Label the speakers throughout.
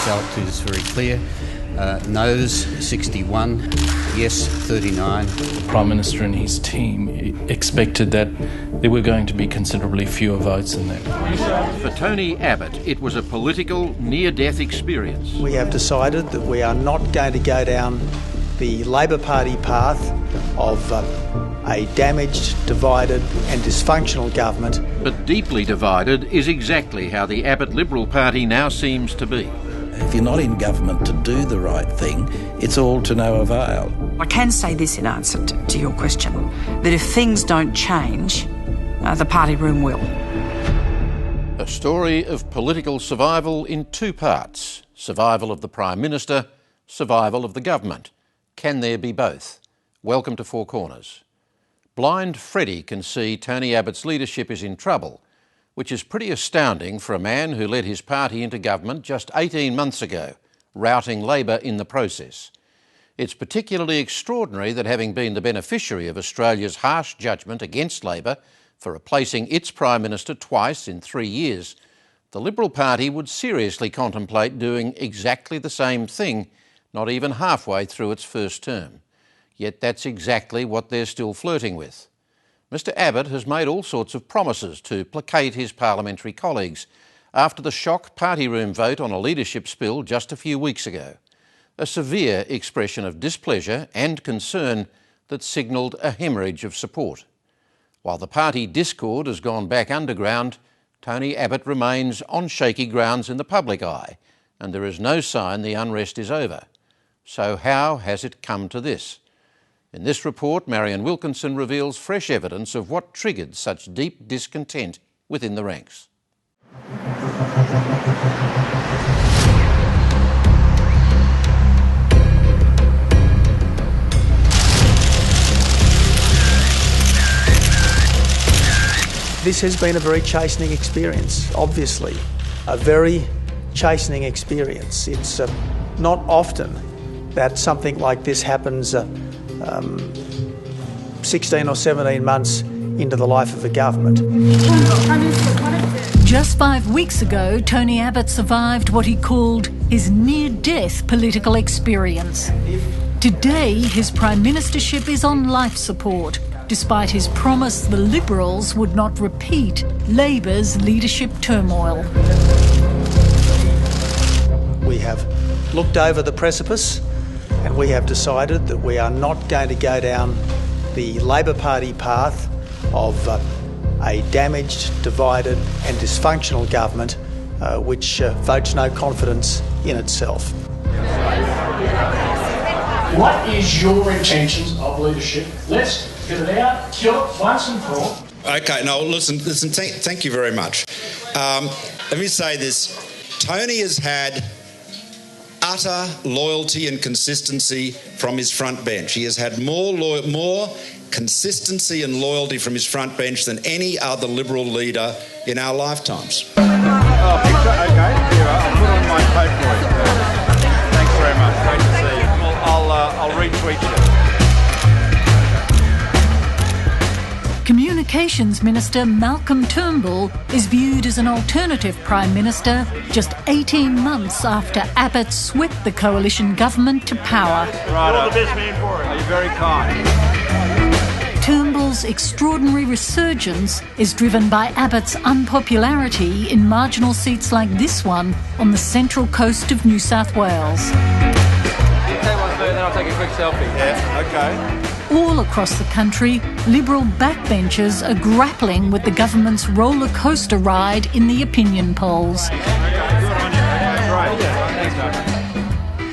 Speaker 1: result is very clear. No's 61, yes 39.
Speaker 2: The Prime Minister and his team expected that there were going to be considerably fewer votes than that.
Speaker 3: For Tony Abbott, it was a political near-death experience.
Speaker 4: We have decided that we are not going to go down the Labor Party path of a damaged, divided and dysfunctional government.
Speaker 3: But deeply divided is exactly how the Abbott Liberal Party now seems to be.
Speaker 5: If you're not in government to do the right thing, it's all to no avail.
Speaker 6: I can say this in answer to your question, that if things don't change, the party room will.
Speaker 3: A story of political survival in two parts. Survival of the Prime Minister, survival of the government. Can there be both? Welcome to Four Corners. Blind Freddie can see Tony Abbott's leadership is in trouble, which is pretty astounding for a man who led his party into government just 18 months ago, routing Labor in the process. It's particularly extraordinary that, having been the beneficiary of Australia's harsh judgment against Labor for replacing its Prime Minister twice in 3 years, the Liberal Party would seriously contemplate doing exactly the same thing, not even halfway through its first term. Yet that's exactly what they're still flirting with. Mr Abbott has made all sorts of promises to placate his parliamentary colleagues after the shock party room vote on a leadership spill just a few weeks ago. A severe expression of displeasure and concern that signalled a hemorrhage of support. While the party discord has gone back underground, Tony Abbott remains on shaky grounds in the public eye, and there is no sign the unrest is over. So how has it come to this? In this report, Marion Wilkinson reveals fresh evidence of what triggered such deep discontent within the ranks.
Speaker 4: This has been a very chastening experience, obviously. A very chastening experience. It's not often that something like this happens 16 or 17 months into the life of a government.
Speaker 7: Just 5 weeks ago, Tony Abbott survived what he called his near-death political experience. Today, his Prime Ministership is on life support, despite his promise the Liberals would not repeat Labor's leadership turmoil.
Speaker 4: We have looked over the precipice and we have decided that we are not going to go down the Labor Party path of a damaged, divided and dysfunctional government which votes no confidence in itself.
Speaker 8: What is your intentions of leadership? Let's get it out, kill it once and for all.
Speaker 9: Okay, no, listen, thank you very much. Let me say this. Tony has had utter loyalty and consistency from his front bench. He has had more consistency and loyalty from his front bench than any other Liberal leader in our lifetimes.
Speaker 10: Oh, picture? Okay, here, I'll put on my coat for you. Thanks very much, great to see you. I'll retweet you.
Speaker 7: Communications Minister Malcolm Turnbull is viewed as an alternative Prime Minister just 18 months after Abbott swept the coalition government to power.
Speaker 10: Right, all the best man for it. Are you very kind?
Speaker 7: Turnbull's extraordinary resurgence is driven by Abbott's unpopularity in marginal seats like this one on the central coast of New South Wales.
Speaker 10: Take one food, then I'll take a quick selfie. Yeah, okay.
Speaker 7: All across the country, Liberal backbenchers are grappling with the government's roller coaster ride in the opinion polls.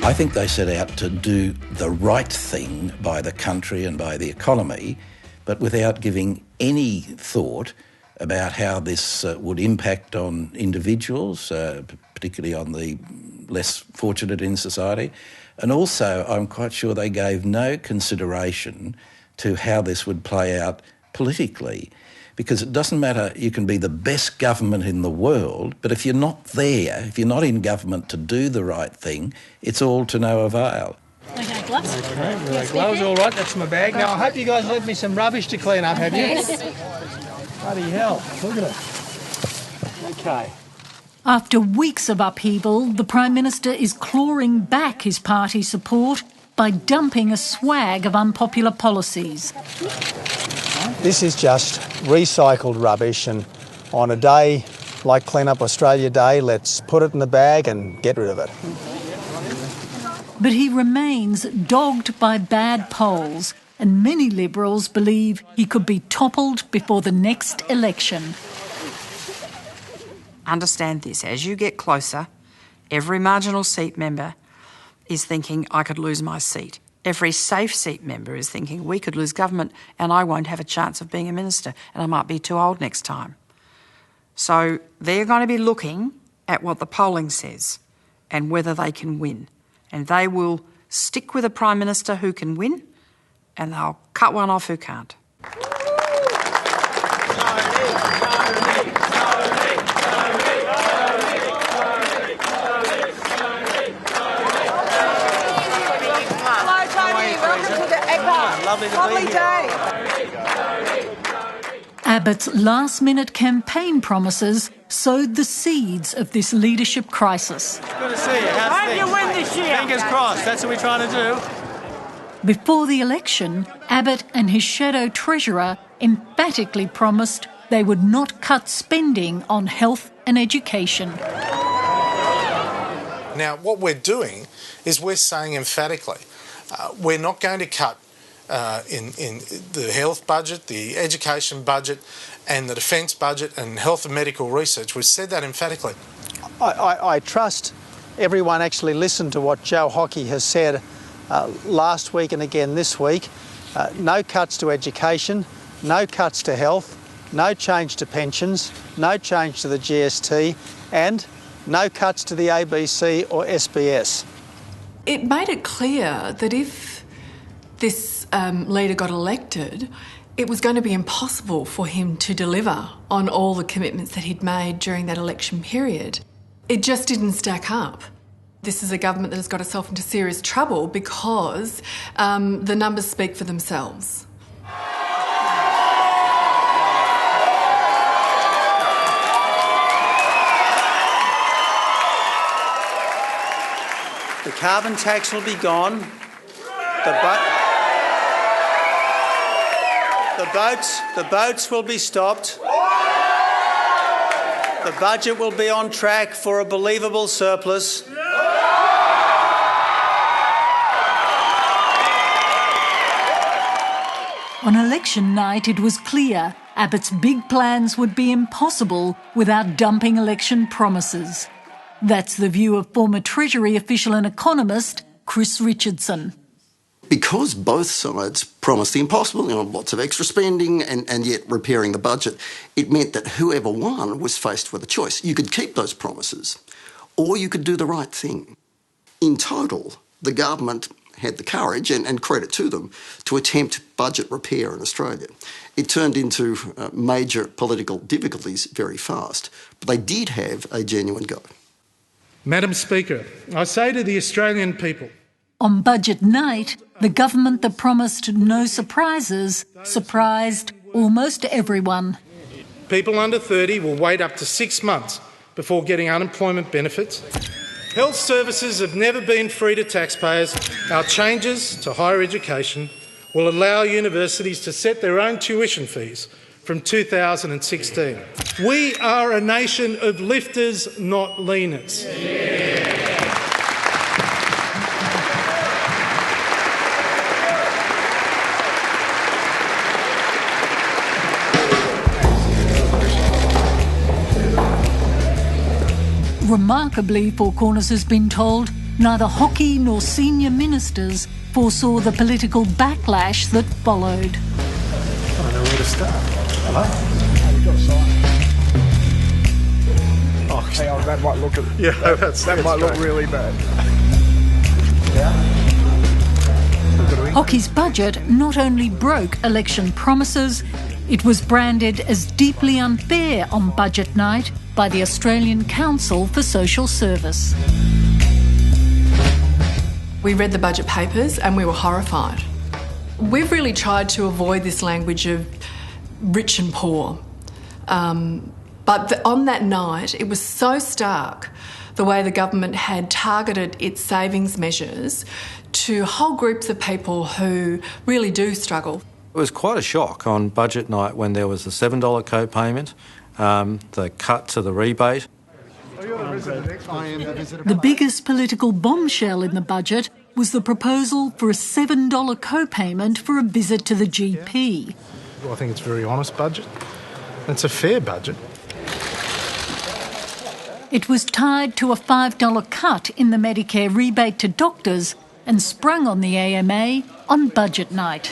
Speaker 5: I think they set out to do the right thing by the country and by the economy, but without giving any thought about how this would impact on individuals, particularly on the less fortunate in society. And also, I'm quite sure they gave no consideration to how this would play out politically, because it doesn't matter, you can be the best government in the world, but if you're not there, if you're not in government to do the right thing, it's all to no avail.
Speaker 11: Okay, gloves.
Speaker 4: Okay, gloves, all right, that's my bag. Now, I hope you guys left me some rubbish to clean up, have you?
Speaker 11: Yes.
Speaker 4: Bloody hell, look at it. Okay.
Speaker 7: After weeks of upheaval, the Prime Minister is clawing back his party support by dumping a swag of unpopular policies.
Speaker 4: This is just recycled rubbish, and on a day like Clean Up Australia Day, let's put it in the bag and get rid of it.
Speaker 7: But he remains dogged by bad polls, and many Liberals believe he could be toppled before the next election.
Speaker 6: Understand this, as you get closer, every marginal seat member is thinking, I could lose my seat. Every safe seat member is thinking, we could lose government and I won't have a chance of being a minister and I might be too old next time. So they're going to be looking at what the polling says and whether they can win. And they will stick with a Prime Minister who can win and they'll cut one off who can't.
Speaker 4: Lovely day.
Speaker 7: Abbott's last-minute campaign promises sowed the seeds of this leadership crisis.
Speaker 4: Good to see you. How's things? You win this year. Fingers crossed. That's what we're trying to do.
Speaker 7: Before the election, Abbott and his shadow treasurer emphatically promised they would not cut spending on health and education.
Speaker 11: Now, what we're doing is we're saying emphatically, we're not going to cut in the health budget, the education budget and the defence budget and health and medical research. We've said that emphatically.
Speaker 4: I trust everyone actually listened to what Joe Hockey has said last week and again this week. No cuts to education, no cuts to health, no change to pensions, no change to the GST and no cuts to the ABC or SBS.
Speaker 12: It made it clear that if this leader got elected, it was going to be impossible for him to deliver on all the commitments that he'd made during that election period. It just didn't stack up. This is a government that has got itself into serious trouble because the numbers speak for themselves.
Speaker 4: The carbon tax will be gone. The boats will be stopped. The budget will be on track for a believable surplus.
Speaker 7: On election night, it was clear Abbott's big plans would be impossible without dumping election promises. That's the view of former Treasury official and economist Chris Richardson.
Speaker 13: Because both sides promised the impossible, lots of extra spending and yet repairing the budget, it meant that whoever won was faced with a choice. You could keep those promises or you could do the right thing. In total, the government had the courage, and credit to them, to attempt budget repair in Australia. It turned into major political difficulties very fast, but they did have a genuine go.
Speaker 14: Madam Speaker, I say to the Australian people,
Speaker 7: on budget night, the government that promised no surprises surprised almost everyone.
Speaker 14: People under 30 will wait up to 6 months before getting unemployment benefits. Health services have never been free to taxpayers. Our changes to higher education will allow universities to set their own tuition fees from 2016. We are a nation of lifters, not leaners.
Speaker 7: Remarkably, Four Corners has been told, neither Hockey nor senior ministers foresaw the political backlash that followed.
Speaker 4: I don't know where to start. Hello?
Speaker 10: Oh, hang on, that might look that might look really bad.
Speaker 7: Hockey's budget not only broke election promises, it was branded as deeply unfair on budget night by the Australian Council for Social Service.
Speaker 12: We read the budget papers and we were horrified. We've really tried to avoid this language of rich and poor. But on that night, it was so stark the way the government had targeted its savings measures to whole groups of people who really do struggle.
Speaker 15: It was quite a shock on budget night when there was the $7 co-payment, the cut to the rebate.
Speaker 7: The biggest political bombshell in the budget was the proposal for a $7 co-payment for a visit to the GP.
Speaker 14: Well, I think it's a very honest budget. It's a fair budget.
Speaker 7: It was tied to a $5 cut in the Medicare rebate to doctors and sprung on the AMA on budget night.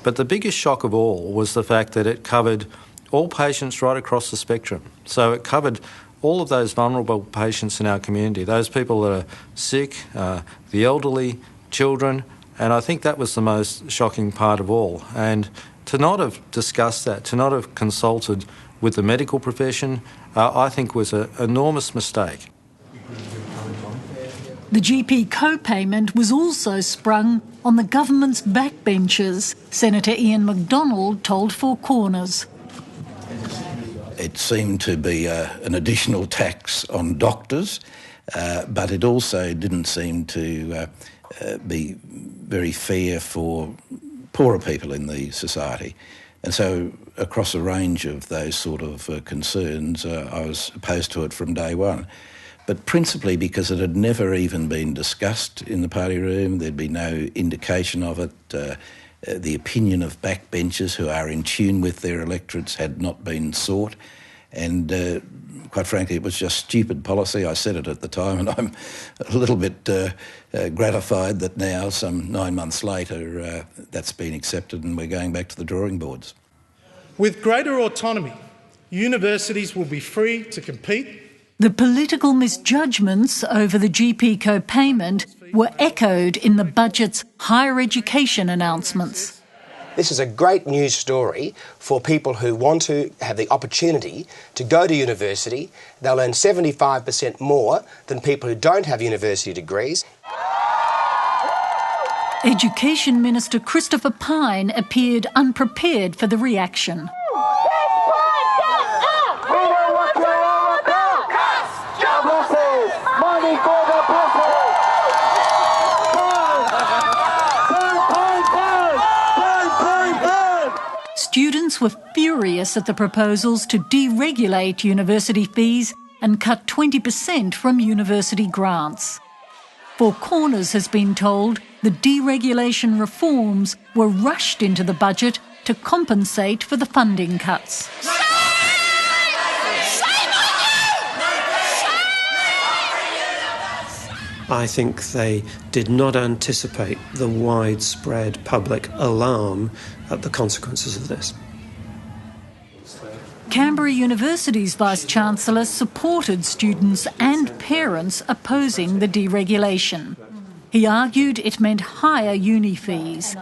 Speaker 15: But the biggest shock of all was the fact that it covered all patients right across the spectrum. So it covered all of those vulnerable patients in our community, those people that are sick, the elderly, children, and I think that was the most shocking part of all. And to not have discussed that, to not have consulted with the medical profession, I think was an enormous mistake.
Speaker 7: The GP co-payment was also sprung on the government's backbenchers, Senator Ian MacDonald told Four Corners.
Speaker 5: It seemed to be an additional tax on doctors, but it also didn't seem to be very fair for poorer people in the society. And so across a range of those sort of concerns, I was opposed to it from day one. But principally because it had never even been discussed in the party room, there'd be no indication of it. The opinion of backbenchers who are in tune with their electorates had not been sought. And quite frankly, it was just stupid policy. I said it at the time, and I'm a little bit gratified that now, some 9 months later, that's been accepted and we're going back to the drawing boards.
Speaker 14: With greater autonomy, universities will be free to compete.
Speaker 7: The political misjudgments over the GP co-payment were echoed in the budget's higher education announcements.
Speaker 16: This is a great news story for people who want to have the opportunity to go to university. They'll earn 75% more than people who don't have university degrees.
Speaker 7: Education Minister Christopher Pyne appeared unprepared for the reaction. Students were furious at the proposals to deregulate university fees and cut 20% from university grants. Four Corners has been told the deregulation reforms were rushed into the budget to compensate for the funding cuts.
Speaker 17: I think they did not anticipate the widespread public alarm at the consequences of this.
Speaker 7: Canberra University's Vice-Chancellor supported students and parents opposing the deregulation. He argued it meant higher uni fees.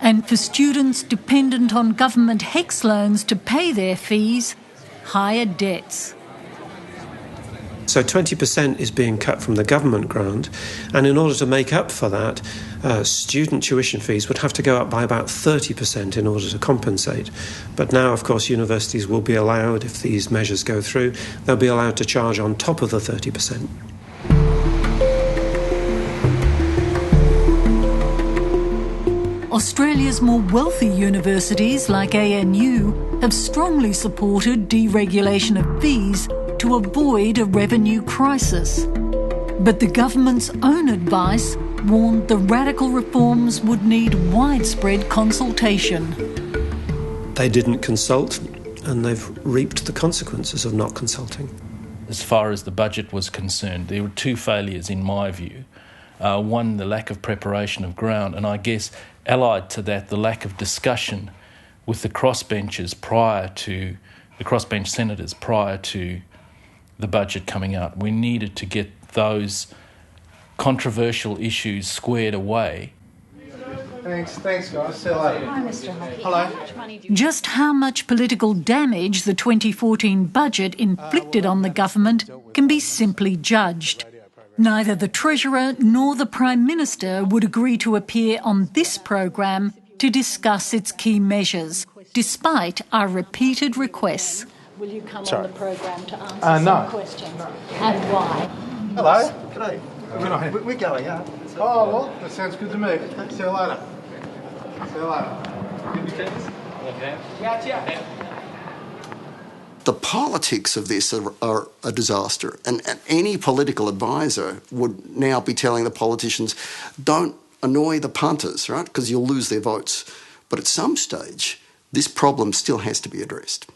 Speaker 7: And for students dependent on government HECS loans to pay their fees, higher debts.
Speaker 17: So 20% is being cut from the government grant, and in order to make up for that, student tuition fees would have to go up by about 30% in order to compensate. But now, of course, universities will be allowed, if these measures go through, they'll be allowed to charge on top of the 30%.
Speaker 7: Australia's more wealthy universities, like ANU, have strongly supported deregulation of fees to avoid a revenue crisis. But the government's own advice warned the radical reforms would need widespread consultation.
Speaker 17: They didn't consult, and they've reaped the consequences of not consulting.
Speaker 2: As far as the budget was concerned, there were two failures in my view. One, the lack of preparation of ground, and I guess allied to that, the lack of discussion with the crossbenchers the crossbench senators prior to the budget coming out. We needed to get those controversial issues squared away.
Speaker 14: Thanks guys. See you later.
Speaker 18: Hi, Mr. Hockey.
Speaker 14: Hello.
Speaker 7: Just how much political damage the 2014 budget inflicted on the government can be simply judged. Neither the Treasurer nor the Prime Minister would agree to appear on this program to discuss its key measures, despite our repeated requests. Will you come on the program to answer some questions? No. And why?
Speaker 11: Hello.
Speaker 4: G'day.
Speaker 11: G'day.
Speaker 4: We're going, yeah.
Speaker 11: Oh, well, that sounds good to me. See you later. See you later. Can we take this? Yeah.
Speaker 13: The politics of this are a disaster, and any political advisor would now be telling the politicians, don't annoy the punters, right, because you'll lose their votes. But at some stage, this problem still has to be addressed.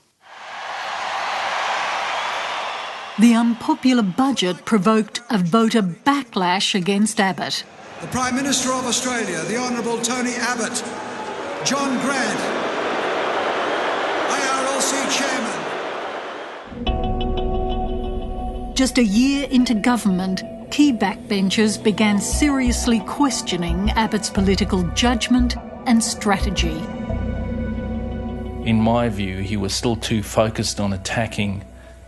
Speaker 7: The unpopular budget provoked a voter backlash against Abbott.
Speaker 18: The Prime Minister of Australia, the Honourable Tony Abbott, John Grant, ARLC Chairman.
Speaker 7: Just a year into government, key backbenchers began seriously questioning Abbott's political judgment and strategy.
Speaker 2: In my view, he was still too focused on attacking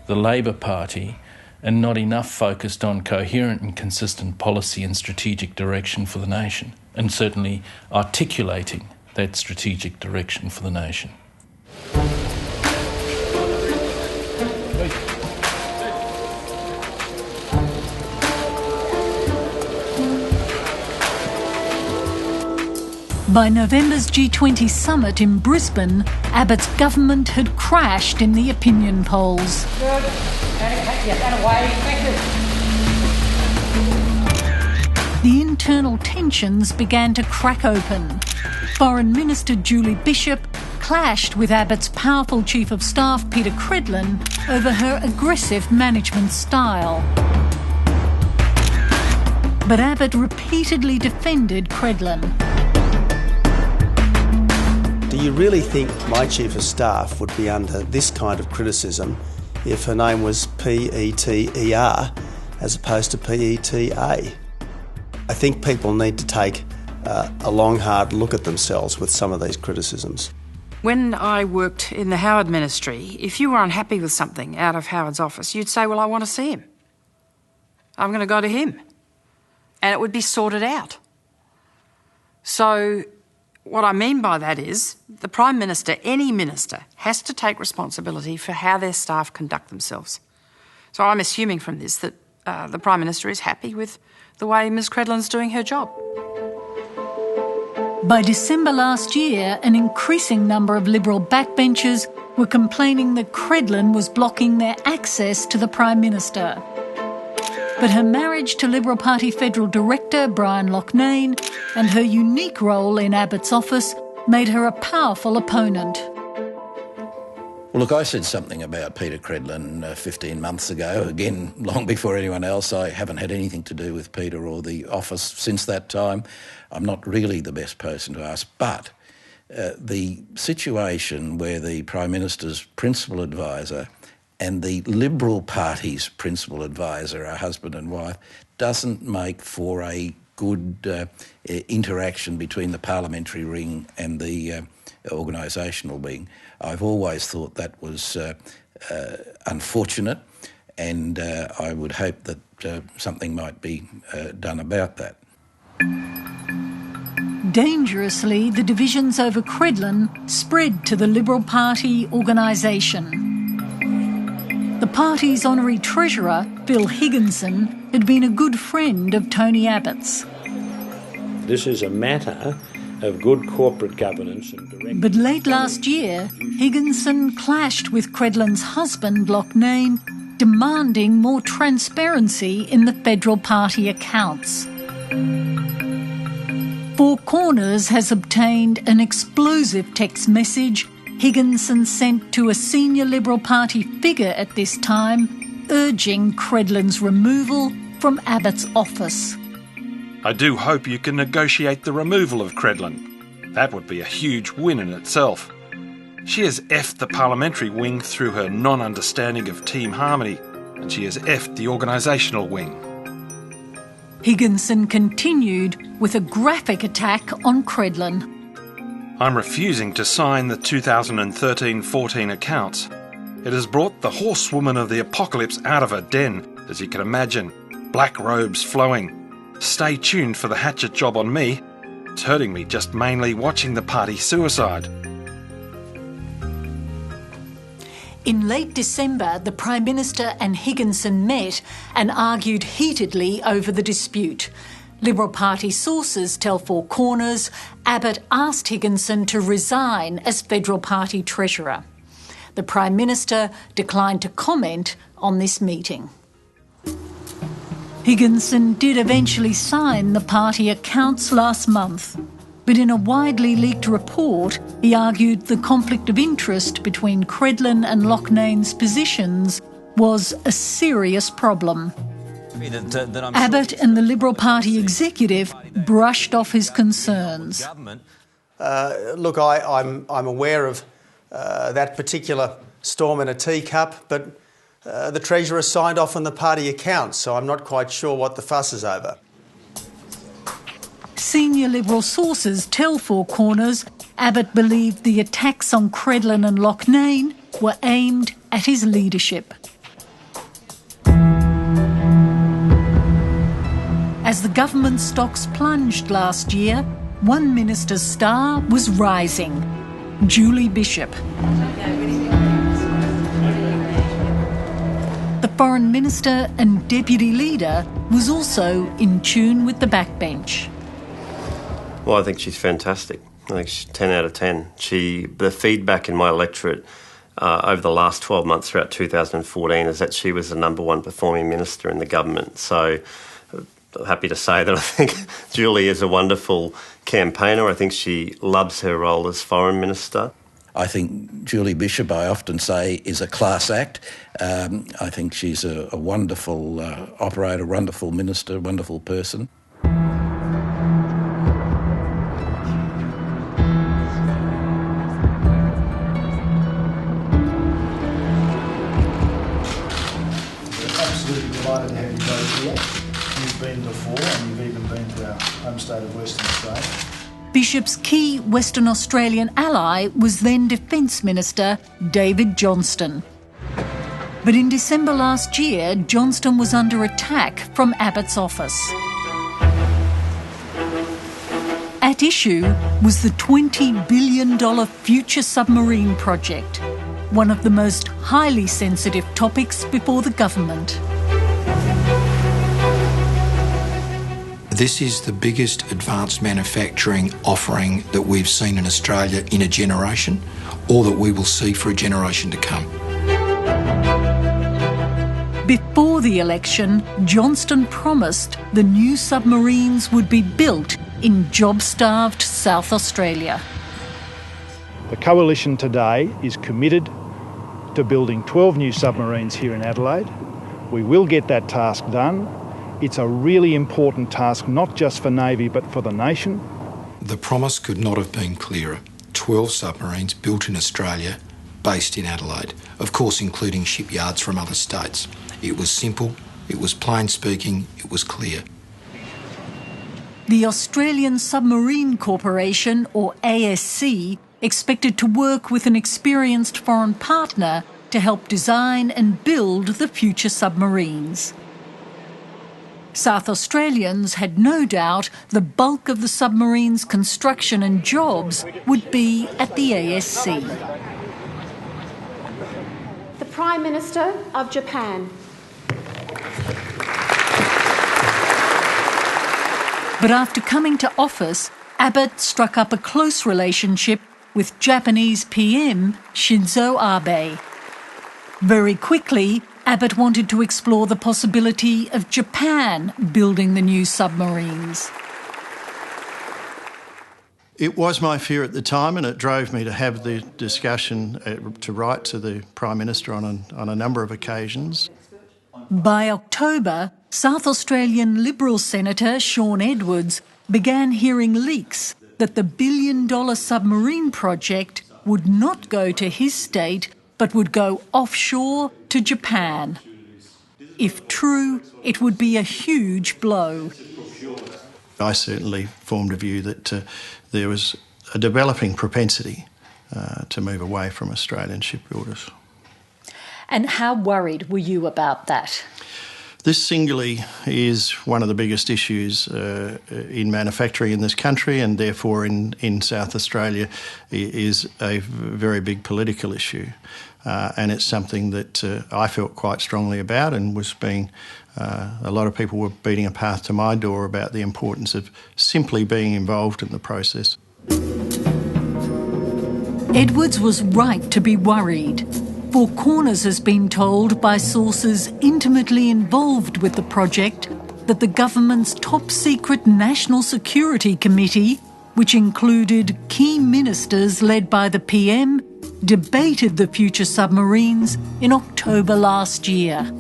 Speaker 2: the Labor Party and not enough focused on coherent and consistent policy and strategic direction for the nation, and certainly articulating that strategic direction for the nation.
Speaker 7: By November's G20 summit in Brisbane, Abbott's government had crashed in the opinion polls.
Speaker 19: Good. Get that away. Thank you.
Speaker 7: The internal tensions began to crack open. Foreign Minister Julie Bishop clashed with Abbott's powerful Chief of Staff Peter Credlin over her aggressive management style. But Abbott repeatedly defended Credlin.
Speaker 4: Do you really think my Chief of Staff would be under this kind of criticism if her name was Peter as opposed to Peta? I think people need to take a long, hard look at themselves with some of these criticisms.
Speaker 6: When I worked in the Howard ministry, if you were unhappy with something out of Howard's office, you'd say, well, I want to see him. I'm going to go to him. And it would be sorted out. So what I mean by that is the Prime Minister, any minister, has to take responsibility for how their staff conduct themselves. So I'm assuming from this that the Prime Minister is happy with the way Ms Credlin's doing her job.
Speaker 7: By December last year, an increasing number of Liberal backbenchers were complaining that Credlin was blocking their access to the Prime Minister. But her marriage to Liberal Party Federal Director Brian Loughnane and her unique role in Abbott's office made her a powerful opponent.
Speaker 5: Well, look, I said something about Peter Credlin 15 months ago. Again, long before anyone else. I haven't had anything to do with Peter or the office since that time. I'm not really the best person to ask. But the situation where the Prime Minister's principal advisor and the Liberal Party's principal advisor are husband and wife doesn't make for a good interaction between the parliamentary ring and the organisational wing. I've always thought that was unfortunate, and I would hope that something might be done about that.
Speaker 7: Dangerously, the divisions over Credlin spread to the Liberal Party organisation. The party's honorary treasurer, Phil Higginson, had been a good friend of Tony Abbott's.
Speaker 17: This is a matter of good corporate governance and direction.
Speaker 7: But late last year, Higginson clashed with Credlin's husband, Loughnane, demanding more transparency in the Federal Party accounts. Four Corners has obtained an explosive text message Higginson sent to a senior Liberal Party figure at this time, urging Credlin's removal from Abbott's office.
Speaker 20: I do hope you can negotiate the removal of Credlin. That would be a huge win in itself. She has effed the parliamentary wing through her non-understanding of team harmony, and she has effed the organisational wing.
Speaker 7: Higginson continued with a graphic attack on Credlin.
Speaker 20: I'm refusing to sign the 2013-14 accounts. It has brought the horsewoman of the apocalypse out of her den, as you can imagine. Black robes flowing. Stay tuned for the hatchet job on me. It's hurting me just mainly watching the party suicide.
Speaker 7: In late December, the Prime Minister and Higginson met and argued heatedly over the dispute. Liberal Party sources tell Four Corners Abbott asked Higginson to resign as Federal Party Treasurer. The Prime Minister declined to comment on this meeting. Higginson did eventually sign the party accounts last month, but in a widely leaked report, he argued the conflict of interest between Credlin and Loughnane's positions was a serious problem. Abbott and the Liberal Party executive brushed off his concerns.
Speaker 4: Look, I'm aware of that particular storm in a teacup, but the Treasurer signed off on the party accounts, so I'm not quite sure what the fuss is over.
Speaker 7: Senior Liberal sources tell Four Corners Abbott believed the attacks on Credlin and Loughnane were aimed at his leadership. As the government stocks plunged last year, one minister's star was rising, Julie Bishop. The Foreign Minister and Deputy Leader was also in tune with the backbench.
Speaker 21: Well, I think she's fantastic. I think she's 10 out of 10. The feedback in my electorate over the last 12 months throughout 2014 is that she was the number one performing minister in the government. So I'm happy to say that I think Julie is a wonderful campaigner. I think she loves her role as Foreign Minister.
Speaker 5: I think Julie Bishop, I often say, is a class act. I think she's a wonderful operator, wonderful minister, wonderful person.
Speaker 22: Delighted to have you both here. You've been before and you've even been to our home state of Western Australia.
Speaker 7: Bishop's key Western Australian ally was then Defence Minister David Johnston. But in December last year, Johnston was under attack from Abbott's office. At issue was the $20 billion future submarine project, one of the most highly sensitive topics before the government.
Speaker 23: This is the biggest advanced manufacturing offering that we've seen in Australia in a generation, or that we will see for a generation to come.
Speaker 7: Before the election, Johnston promised the new submarines would be built in job-starved South Australia.
Speaker 22: The Coalition today is committed to building 12 new submarines here in Adelaide. We will get that task done. It's a really important task, not just for Navy, but for the nation.
Speaker 23: The promise could not have been clearer. 12 submarines built in Australia, based in Adelaide, of course including shipyards from other states. It was simple, it was plain speaking, it was clear.
Speaker 7: The Australian Submarine Corporation, or ASC, expected to work with an experienced foreign partner to help design and build the future submarines. South Australians had no doubt the bulk of the submarine's construction and jobs would be at the ASC.
Speaker 24: The Prime Minister of Japan.
Speaker 7: But after coming to office, Abbott struck up a close relationship with Japanese PM Shinzo Abe. Very quickly, Abbott wanted to explore the possibility of Japan building the new submarines.
Speaker 22: It was my fear at the time, and it drove me to have the discussion, to write to the Prime Minister on a number of occasions.
Speaker 7: By October, South Australian Liberal Senator Sean Edwards began hearing leaks that the billion-dollar submarine project would not go to his state but would go offshore to Japan. If true, it would be a huge blow.
Speaker 22: I certainly formed a view that there was a developing propensity to move away from Australian shipbuilders.
Speaker 7: And how worried were you about that?
Speaker 1: This singularly is one of the biggest issues in manufacturing in this country, and therefore in South Australia is a very big political issue. And it's something that I felt quite strongly about, and was being a lot of people were beating a path to my door about the importance of simply being involved in the process.
Speaker 7: Edwards was right to be worried. Four Corners has been told by sources intimately involved with the project that the government's top-secret National Security Committee, which included key ministers led by the PM, debated the future submarines in October last year.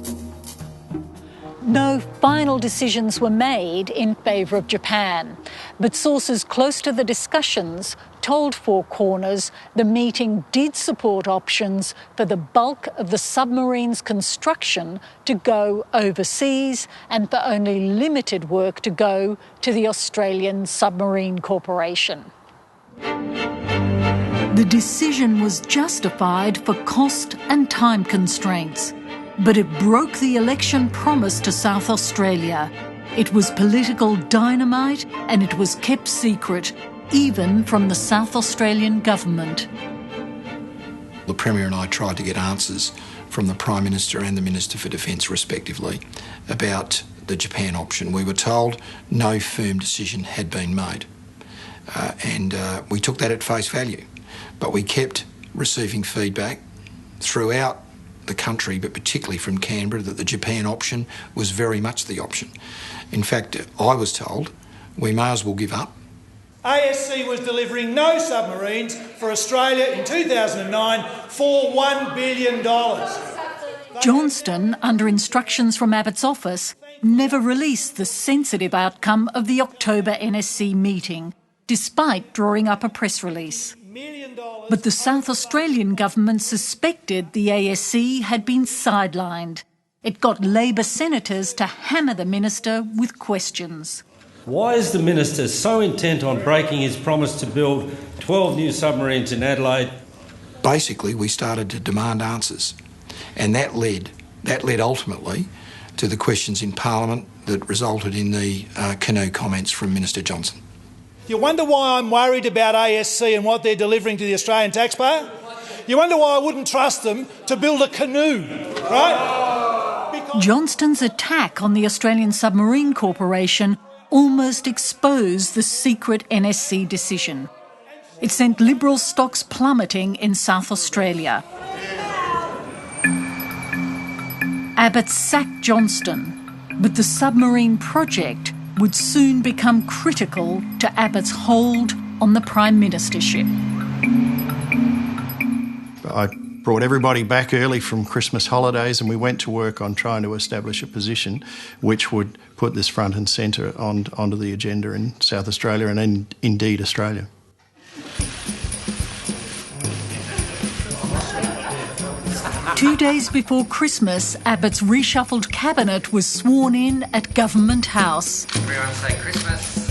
Speaker 7: No final decisions were made in favour of Japan, but sources close to the discussions told Four Corners the meeting did support options for the bulk of the submarine's construction to go overseas and for only limited work to go to the Australian Submarine Corporation. The decision was justified for cost and time constraints, but it broke the election promise to South Australia. It was political dynamite and it was kept secret, even from the South Australian government.
Speaker 23: The Premier and I tried to get answers from the Prime Minister and the Minister for Defence, respectively, about the Japan option. We were told no firm decision had been made, and we took that at face value. But we kept receiving feedback throughout the country, but particularly from Canberra, that the Japan option was very much the option. In fact, I was told we may as well give up.
Speaker 22: ASC was delivering no submarines for Australia in 2009 for $1 billion.
Speaker 7: Johnston, under instructions from Abbott's office, never released the sensitive outcome of the October NSC meeting, despite drawing up a press release. But the South Australian government suspected the ASC had been sidelined. It got Labor senators to hammer the minister with questions.
Speaker 3: Why is the minister so intent on breaking his promise to build 12 new submarines in Adelaide?
Speaker 23: Basically, we started to demand answers, and that led ultimately to the questions in Parliament that resulted in the canoe comments from Minister Johnson.
Speaker 22: You wonder why I'm worried about ASC and what they're delivering to the Australian taxpayer? You wonder why I wouldn't trust them to build a canoe, right?
Speaker 7: Johnston's attack on the Australian Submarine Corporation almost exposed the secret NSC decision. It sent Liberal stocks plummeting in South Australia. Abbott sacked Johnston, but the submarine project would soon become critical to Abbott's hold on the Prime Ministership.
Speaker 1: I brought everybody back early from Christmas holidays, and we went to work on trying to establish a position which would put this front and centre onto the agenda in South Australia and indeed Australia.
Speaker 7: Two days before Christmas, Abbott's reshuffled cabinet was sworn in at Government House.
Speaker 8: Everyone say Christmas.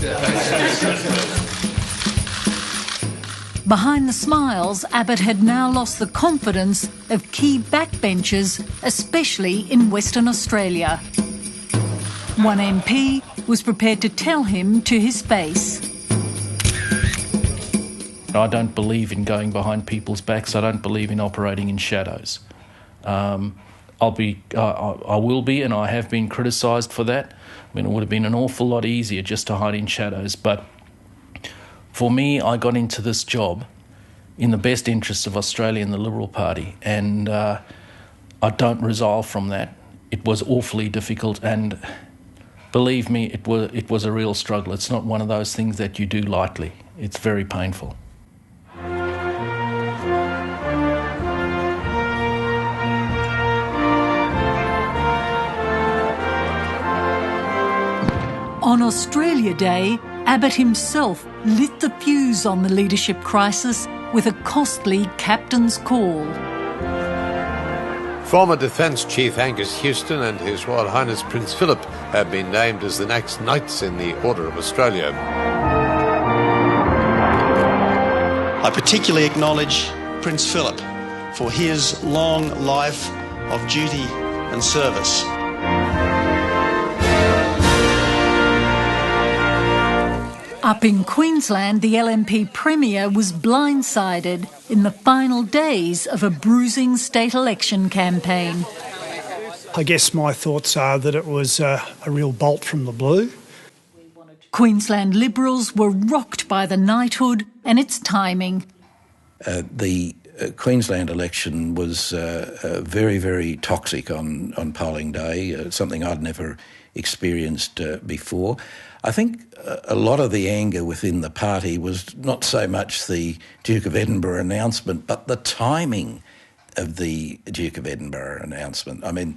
Speaker 7: Behind the smiles, Abbott had now lost the confidence of key backbenchers, especially in Western Australia. One MP was prepared to tell him to his face.
Speaker 2: I don't believe in going behind people's backs. I don't believe in operating in shadows. I will be, and I have been criticised for that. I mean, it would have been an awful lot easier just to hide in shadows. But for me, I got into this job in the best interests of Australia and the Liberal Party, and I don't resile from that. It was awfully difficult, and believe me, it was a real struggle. It's not one of those things that you do lightly. It's very painful.
Speaker 7: On Australia Day, Abbott himself lit the fuse on the leadership crisis with a costly captain's call.
Speaker 9: Former Defence Chief Angus Houston and His Royal Highness Prince Philip have been named as the next Knights in the Order of Australia.
Speaker 4: I particularly acknowledge Prince Philip for his long life of duty and service.
Speaker 7: Up in Queensland, the LNP Premier was blindsided in the final days of a bruising state election campaign.
Speaker 22: I guess my thoughts are that it was a real bolt from the blue.
Speaker 7: Queensland Liberals were rocked by the knighthood and its timing.
Speaker 5: The Queensland election was very, very toxic on polling day, something I'd never experienced before. I think a lot of the anger within the party was not so much the Duke of Edinburgh announcement, but the timing of the Duke of Edinburgh announcement. I mean,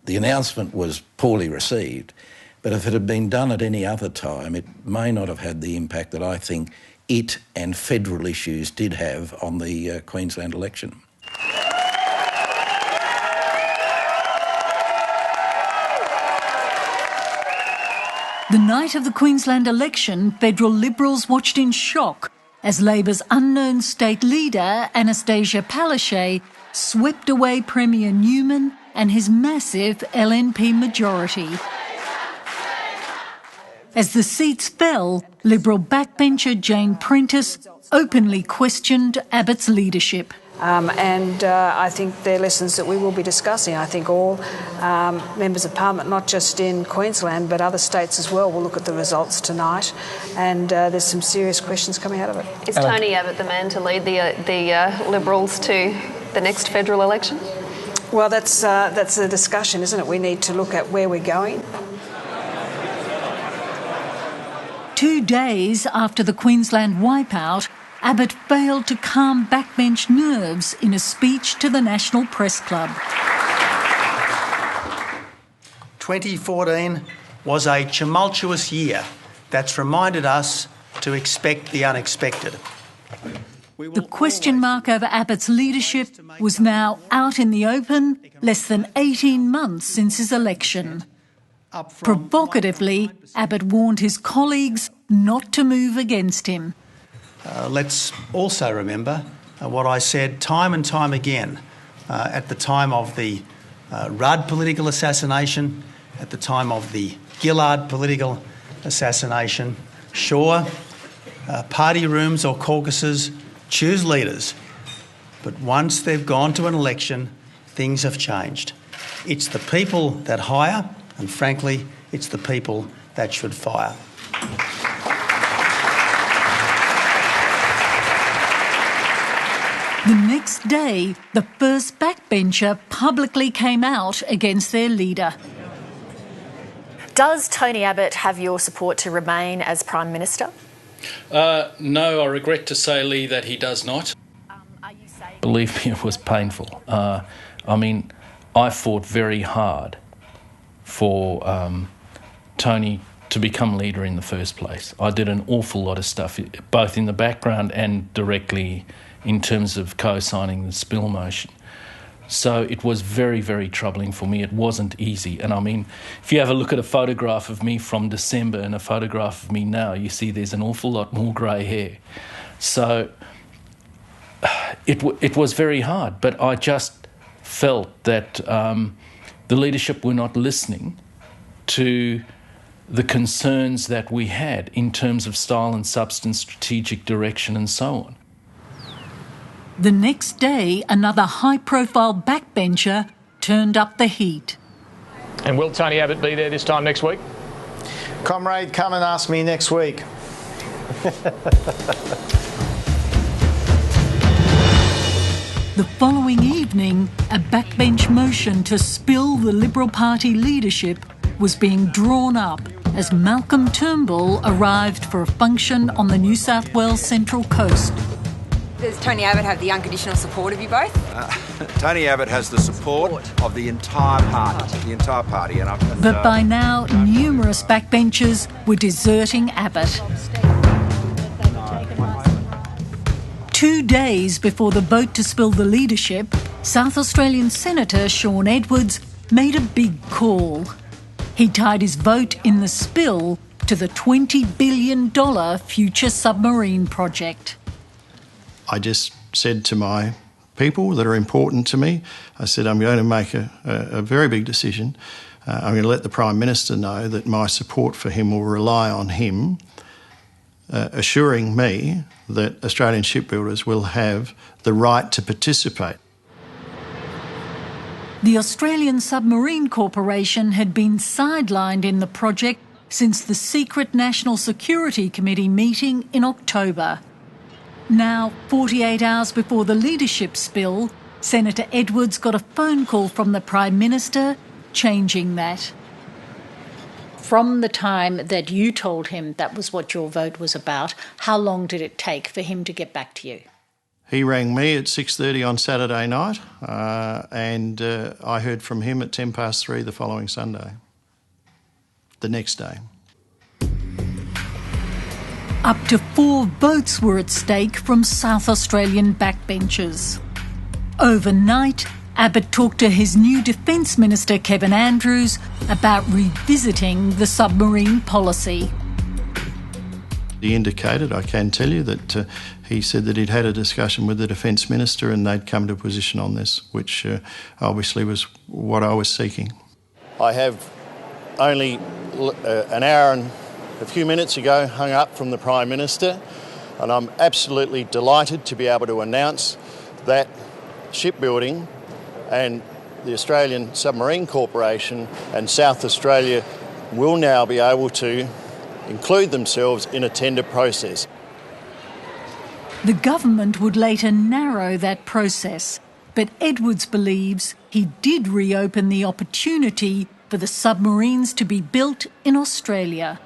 Speaker 5: the announcement was poorly received, but if it had been done at any other time, it may not have had the impact that I think it and federal issues did have on the Queensland election.
Speaker 7: The night of the Queensland election, federal Liberals watched in shock as Labor's unknown state leader, Anastasia Palaszczuk, swept away Premier Newman and his massive LNP majority. As the seats fell, Liberal backbencher Jane Prentice openly questioned Abbott's leadership.
Speaker 8: I think they're lessons that we will be discussing. I think all members of Parliament, not just in Queensland but other states as well, will look at the results tonight, and there's some serious questions coming out of it.
Speaker 10: Is Tony Abbott the man to lead the Liberals to the next federal election?
Speaker 8: Well, that's a discussion, isn't it? We need to look at where we're going.
Speaker 7: 2 days after the Queensland wipeout, Abbott failed to calm backbench nerves in a speech to the National Press Club.
Speaker 4: 2014 was a tumultuous year that's reminded us to expect the unexpected.
Speaker 7: The question mark over Abbott's leadership was now out in the open less than 18 months since his election. Provocatively, Abbott warned his colleagues not to move against him.
Speaker 4: Let's also remember what I said time and time again at the time of the Rudd political assassination, at the time of the Gillard political assassination. Sure, party rooms or caucuses choose leaders, but once they've gone to an election, things have changed. It's the people that hire, and frankly, it's the people that should fire.
Speaker 7: The next day, the first backbencher publicly came out against their leader.
Speaker 12: Does Tony Abbott have your support to remain as Prime Minister?
Speaker 2: No, I regret to say, Lee, that he does not. Believe me, it was painful. I fought very hard for Tony to become leader in the first place. I did an awful lot of stuff, both in the background and directly in terms of co-signing the spill motion. So it was very, very troubling for me. It wasn't easy. And if you have a look at a photograph of me from December and a photograph of me now, you see there's an awful lot more grey hair. So it was very hard, but I just felt that the leadership were not listening to the concerns that we had in terms of style and substance, strategic direction and so on.
Speaker 7: The next day, another high-profile backbencher turned up the heat.
Speaker 15: And will Tony Abbott be there this time next week?
Speaker 22: Comrade, come and ask me next week.
Speaker 7: The following evening, a backbench motion to spill the Liberal Party leadership was being drawn up as Malcolm Turnbull arrived for a function on the New South Wales Central Coast.
Speaker 25: Does Tony Abbott have the unconditional support of you both?
Speaker 26: Tony Abbott has the support of the entire party.
Speaker 7: But by now, numerous backbenchers were deserting Abbott. 2 days before the vote to spill the leadership, South Australian Senator Sean Edwards made a big call. He tied his vote in the spill to the $20 billion future submarine project.
Speaker 1: I just said to my people that are important to me, I said, I'm going to make a very big decision. I'm going to let the Prime Minister know that my support for him will rely on him assuring me that Australian shipbuilders will have the right to participate.
Speaker 7: The Australian Submarine Corporation had been sidelined in the project since the secret National Security Committee meeting in October. Now, 48 hours before the leadership spill, Senator Edwards got a phone call from the Prime Minister changing that.
Speaker 11: From the time that you told him that was what your vote was about, how long did it take for him to get back to you?
Speaker 1: He rang me at 6:30 on Saturday night and I heard from him at 3:10 the following Sunday, the next day.
Speaker 7: Up to 4 votes were at stake from South Australian backbenchers. Overnight, Abbott talked to his new Defence Minister, Kevin Andrews, about revisiting the submarine policy.
Speaker 1: He indicated, I can tell you, that he said that he'd had a discussion with the Defence Minister and they'd come to a position on this, which obviously was what I was seeking.
Speaker 13: I have only an hour and a few minutes ago hung up from the Prime Minister, and I'm absolutely delighted to be able to announce that shipbuilding and the Australian Submarine Corporation and South Australia will now be able to include themselves in a tender process.
Speaker 7: The government would later narrow that process, but Edwards believes he did reopen the opportunity for the submarines to be built in Australia.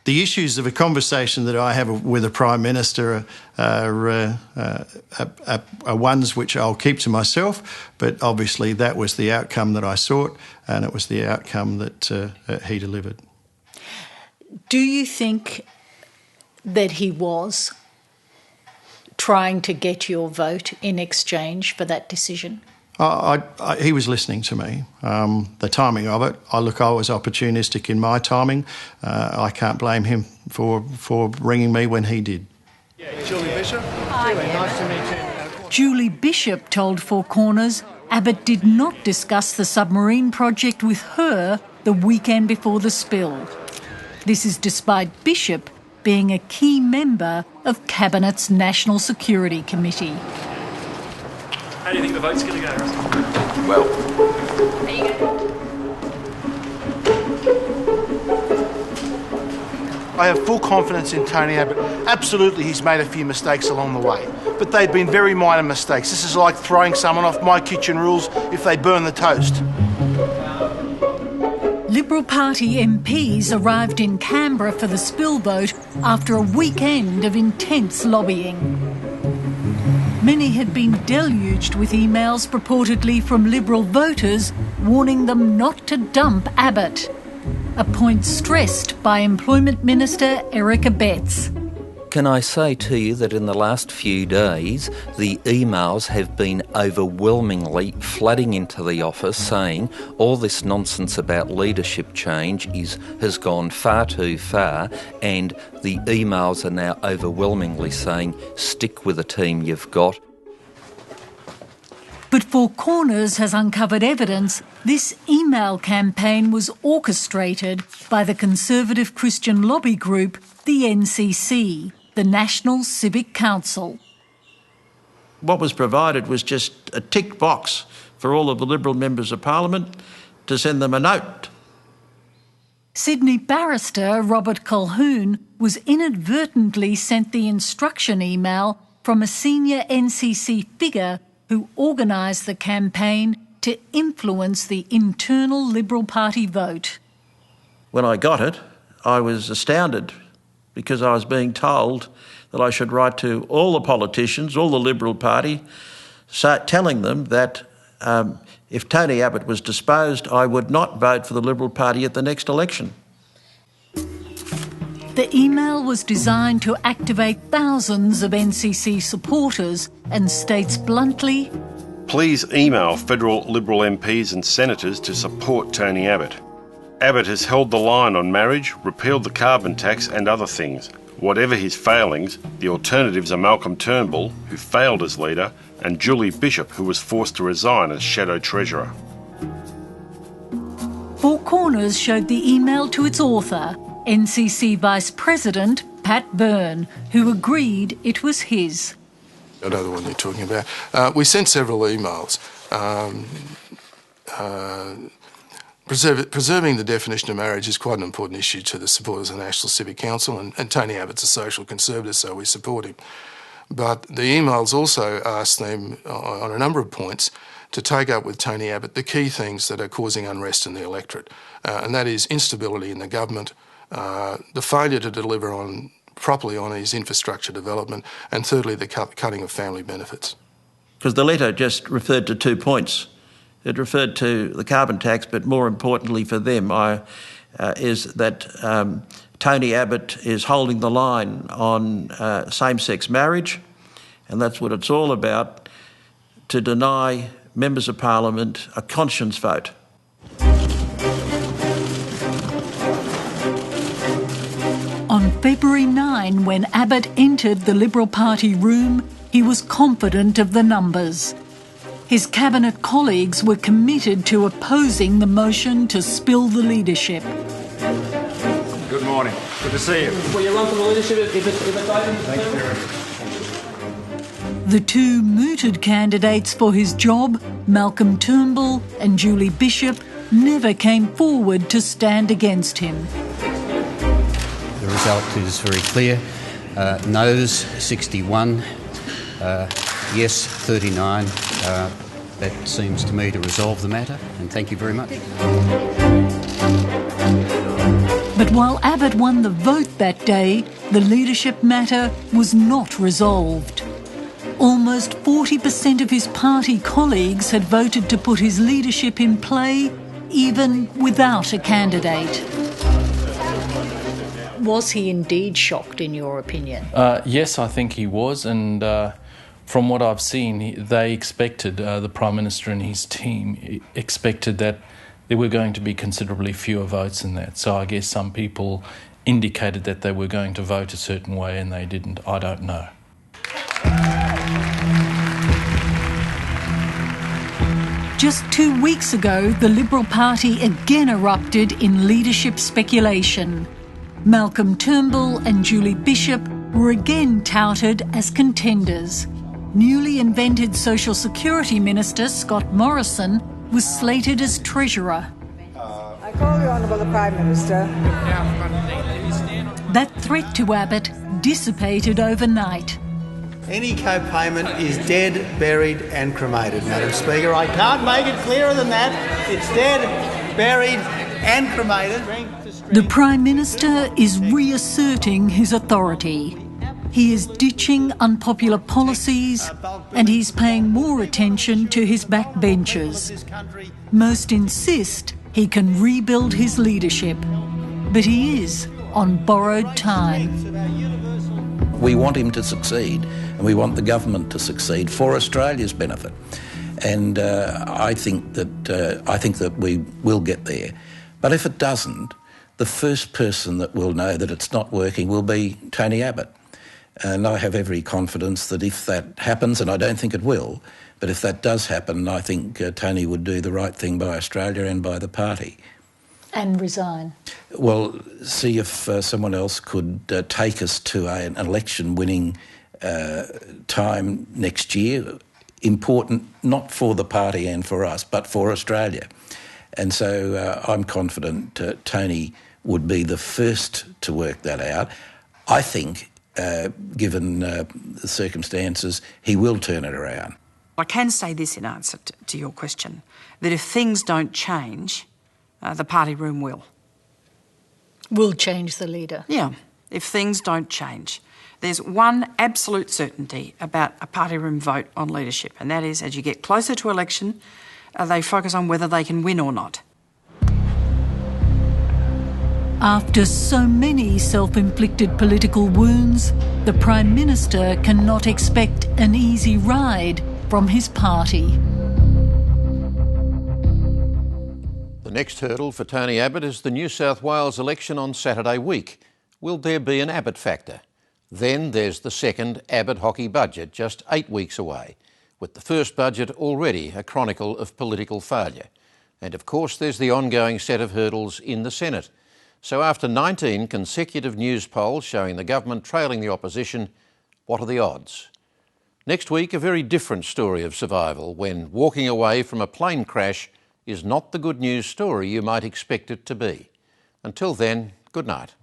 Speaker 1: The issues of a conversation that I have with a Prime Minister are ones which I'll keep to myself, but obviously that was the outcome that I sought and it was the outcome that he delivered.
Speaker 11: Do you think that he was trying to get your vote in exchange for that decision?
Speaker 1: He was listening to me. The timing of it, I was opportunistic in my timing. I can't blame him for ringing me when he did.
Speaker 14: Julie Bishop. Nice to meet you.
Speaker 7: Julie Bishop told Four Corners Abbott did not discuss the submarine project with her the weekend before the spill. This is despite Bishop being a key member of Cabinet's National Security Committee.
Speaker 14: How do you think the vote's going to go, Russell?
Speaker 5: Well,
Speaker 14: I have full confidence in Tony Abbott. Absolutely, he's made a few mistakes along the way, but they've been very minor mistakes. This is like throwing someone off My Kitchen Rules if they burn the toast.
Speaker 7: Liberal Party MPs arrived in Canberra for the spill vote after a weekend of intense lobbying. Many had been deluged with emails purportedly from Liberal voters warning them not to dump Abbott, a point stressed by Employment Minister Erica Betts.
Speaker 16: Can I say to you that in the last few days, the emails have been overwhelmingly flooding into the office saying all this nonsense about leadership change has gone far too far, and the emails are now overwhelmingly saying stick with the team you've got.
Speaker 7: But Four Corners has uncovered evidence this email campaign was orchestrated by the conservative Christian lobby group, the NCC, the National Civic Council.
Speaker 18: What was provided was just a tick box for all of the Liberal members of Parliament to send them a note.
Speaker 7: Sydney barrister Robert Colquhoun was inadvertently sent the instruction email from a senior NCC figure who organised the campaign to influence the internal Liberal Party vote.
Speaker 18: When I got it, I was astounded because I was being told that I should write to all the politicians, all the Liberal Party, telling them that if Tony Abbott was disposed, I would not vote for the Liberal Party at the next election.
Speaker 7: The email was designed to activate thousands of NCC supporters and states bluntly,
Speaker 19: "Please email federal Liberal MPs and senators to support Tony Abbott. Abbott has held the line on marriage, repealed the carbon tax and other things. Whatever his failings, the alternatives are Malcolm Turnbull, who failed as leader, and Julie Bishop, who was forced to resign as Shadow Treasurer."
Speaker 7: Four Corners showed the email to its author, NCC Vice President Pat Byrne, who agreed it was his.
Speaker 3: I know the one you're talking about. We sent several emails. Preserving the definition of marriage is quite an important issue to the supporters of the National Civic Council, and Tony Abbott's a social conservative, so we support him. But the emails also asked them on a number of points to take up with Tony Abbott the key things that are causing unrest in the electorate, and that is instability in the government, the failure to deliver properly on his infrastructure development, and thirdly, the cutting of family benefits.
Speaker 18: Because the letter just referred to 2 points. It referred to the carbon tax, but more importantly for them is that Tony Abbott is holding the line on same-sex marriage, and that's what it's all about, to deny members of Parliament a conscience vote.
Speaker 7: On February 9, when Abbott entered the Liberal Party room, he was confident of the numbers. His cabinet colleagues were committed to opposing the motion to spill the leadership.
Speaker 6: Good morning. Good to see you.
Speaker 15: Will you run for the leadership if it's open?
Speaker 6: Thank you very much.
Speaker 7: The two mooted candidates for his job, Malcolm Turnbull and Julie Bishop, never came forward to stand against him.
Speaker 17: The result is very clear. No's 61, yes 39. That seems to me to resolve the matter, and thank you very much.
Speaker 7: But while Abbott won the vote that day, the leadership matter was not resolved. Almost 40% of his party colleagues had voted to put his leadership in play, even without a candidate.
Speaker 11: Was he indeed shocked, in your opinion?
Speaker 2: Yes, I think he was, and from what I've seen, they expected, the Prime Minister and his team expected that there were going to be considerably fewer votes in that. So I guess some people indicated that they were going to vote a certain way and they didn't. I don't know.
Speaker 7: Just 2 weeks ago, the Liberal Party again erupted in leadership speculation. Malcolm Turnbull and Julie Bishop were again touted as contenders. Newly invented Social Security Minister Scott Morrison was slated as Treasurer.
Speaker 20: I call the Honourable the Prime Minister.
Speaker 7: That threat to Abbott dissipated overnight.
Speaker 4: Any co-payment is dead, buried and cremated, Madam Speaker. I can't make it clearer than that. It's dead, buried and cremated.
Speaker 7: The Prime Minister is reasserting his authority. He is ditching unpopular policies and he's paying more attention to his backbenchers. Most insist he can rebuild his leadership, but he is on borrowed time.
Speaker 5: We want him to succeed, and we want the government to succeed for Australia's benefit. And I think that we will get there. But if it doesn't, the first person that will know that it's not working will be Tony Abbott. And I have every confidence that if that happens, and I don't think it will, but if that does happen, I think Tony would do the right thing by Australia and by the party.
Speaker 11: And resign?
Speaker 5: Well, see if someone else could take us to an election-winning time next year. Important not for the party and for us, but for Australia. And so I'm confident Tony would be the first to work that out. I think, given the circumstances, he will turn it around.
Speaker 21: I can say this in answer to your question, that if things don't change, the party room will.
Speaker 11: Will change the leader?
Speaker 21: Yeah, if things don't change. There's one absolute certainty about a party room vote on leadership, and that is as you get closer to election, they focus on whether they can win or not.
Speaker 7: After so many self-inflicted political wounds, the Prime Minister cannot expect an easy ride from his party.
Speaker 24: The next hurdle for Tony Abbott is the New South Wales election on Saturday week. Will there be an Abbott factor? Then there's the second Abbott hockey budget, just 8 weeks away, with the first budget already a chronicle of political failure. And of course there's the ongoing set of hurdles in the Senate. So after 19 consecutive news polls showing the government trailing the opposition, what are the odds? Next week, a very different story of survival when walking away from a plane crash is not the good news story you might expect it to be. Until then, good night.